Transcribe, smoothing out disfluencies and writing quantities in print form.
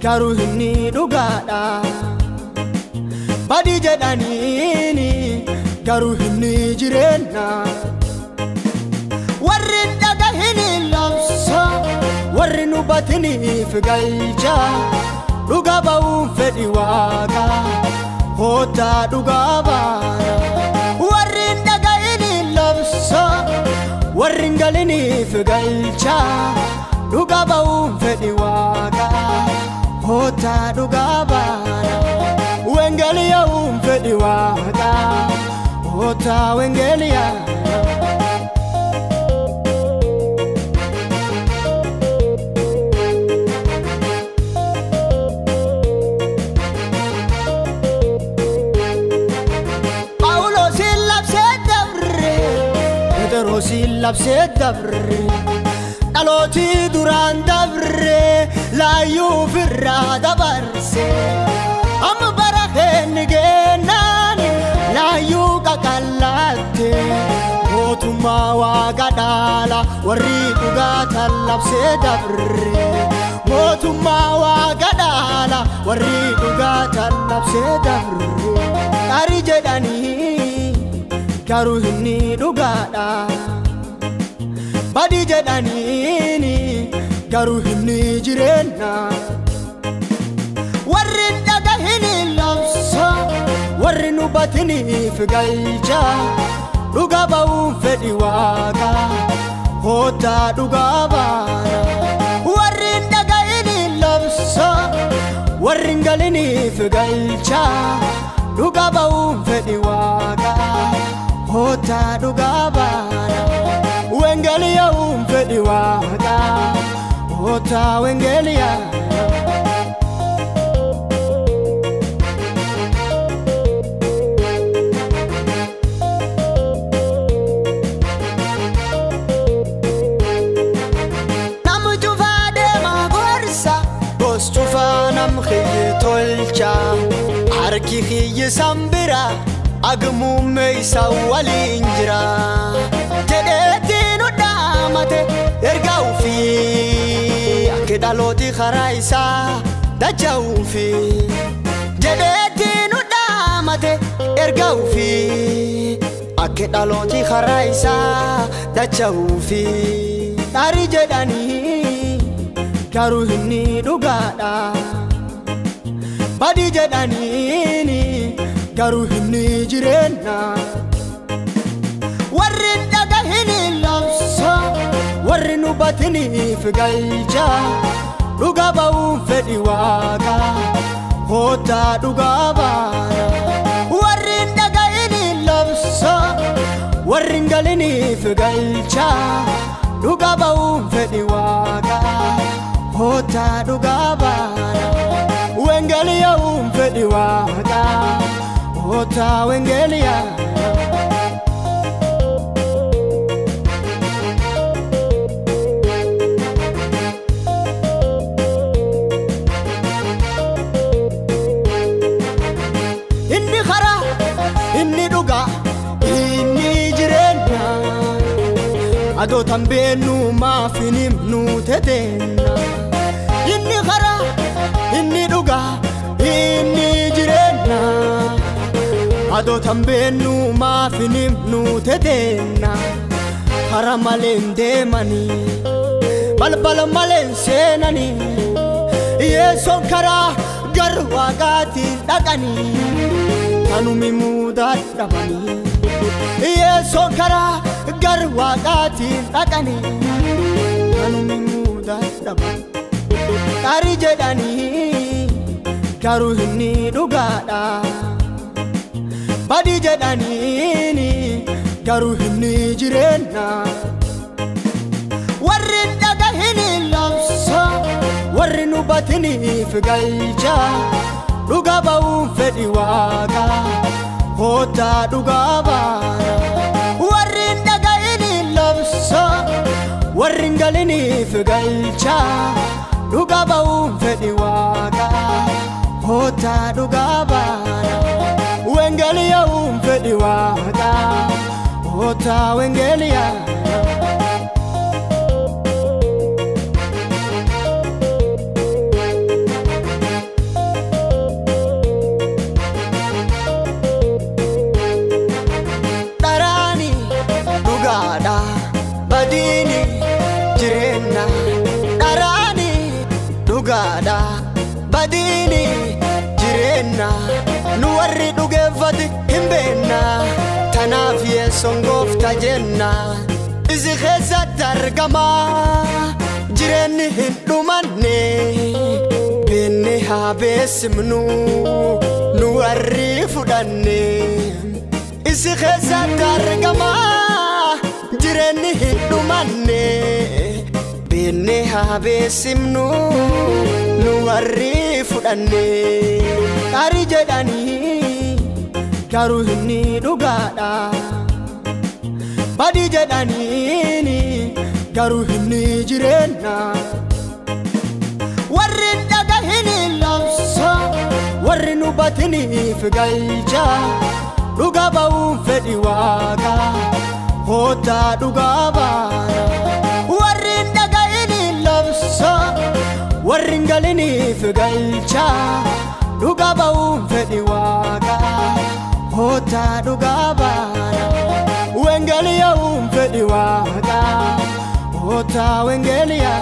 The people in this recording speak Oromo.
garuu inni dhugaadha. Badii jedhaniini garuu inni jireenya. Warri dhagahini labsa warri nu batiniif galcha. Dhugaa ba'uun fedhi waaqa hootaa dhugaa baana. Warri dhagahini labsa warri galiniif galcha. Dhugaa ba'uun fedhi waaqa hootaa dhugaa baana. Wengeliyaun fedhi waaqa hootaa wengeliyaa. Labse dabre aloti duran dabre la yufirra dabarse am barahen genan la yuka kalate otuma wa gadala warri duga talabse dabre otuma wa gadala warri duga talabse dabre ari jedani garuu inni dhugaadha. Badii jedhaniini garuu inni jireenya. Warri dhagahini labsa warri nu batiniif galcha. Dhugaa ba'uun fedhi waaqa hootaa dhugaa baana. Warri dhagahini labsa warri galiniif galcha. Dhugaa ba'uun fedhi waaqa hootaa dhugaa baana. Wengeliyaun fedhi waaqa hootaa wengeliyaa. Nam cufaa deemaa gorsa gos cufaa nam xiyyi tolcha. Harki xiyyi sambira agmuumme isa waliin jira. Mate erga ufi ake daloti kharaisa dacha ufi jedeti nu damate erga ufi ake daloti kharaisa dacha ufi ari jedani garuu inni dhugaadha. Badii jedhaniini garuu inni jireenya. Warri dhagahini labsa warri nu batiniif galcha. Dhugaa ba'uun fedhi waaqa hootaa dhugaa baana. Warri dhagahini labsa warri galiniif galcha. Dhugaa ba'uun fedhi waaqa hootaa dhugaa baana. Wengeliyaun fedhi waaqa hootaa wengeliyaa. Ado tambenu maafinim nu tetenna. Inni khara inni dhuga inni jireenya. Ado tambenu maafinim nu tetenna. Khara malen deemani balbal malen seenani. Yeeson kara gar waaqaatiin dhaqani. Kanumi mudaa dhabani. Yeeson kara gar waaqaatiin dhaqani. Kanumi mudaa dhabani. Ari jedhani garuu inni dhugaadha. Badii jedhaniini garuu inni jireenya. Warri dhagahini labsa warri nu batiniif galcha. Dhugaa ba'uun fedhi waaqa hootaa dhugaa baana. Warri dhagahini labsa warri galiniif galcha. Dhugaa ba'uun fedhi waaqa hootaa dhugaa baana. Wengeliyaun fedhi waaqa hootaa wengeliyaa. dhugeeffate hin beekna tanaaf yeessoon gooftaa jenna isi keessatti argama jireenyi hin dhumanne beenne haa beesimnu nu warri fudhanne isi keessatti argama jireenyi hin dhumanne beenne haa beesimnu nu warri fudhanne gaarii jedhanii garuu inni dhugaadha badii jedhanii garuu inni jireenya warri dhagahin labsa warri nu batiniif galcha dhugaa ba'uun fedhi waaqa hootaa dhugaa baana warri dhagahin labsa warri galiniif galcha dhugaa ba'uun fedhi waaqa hootaa dhugaa baana wengeliya fedhi waaqa hootaa wengeliya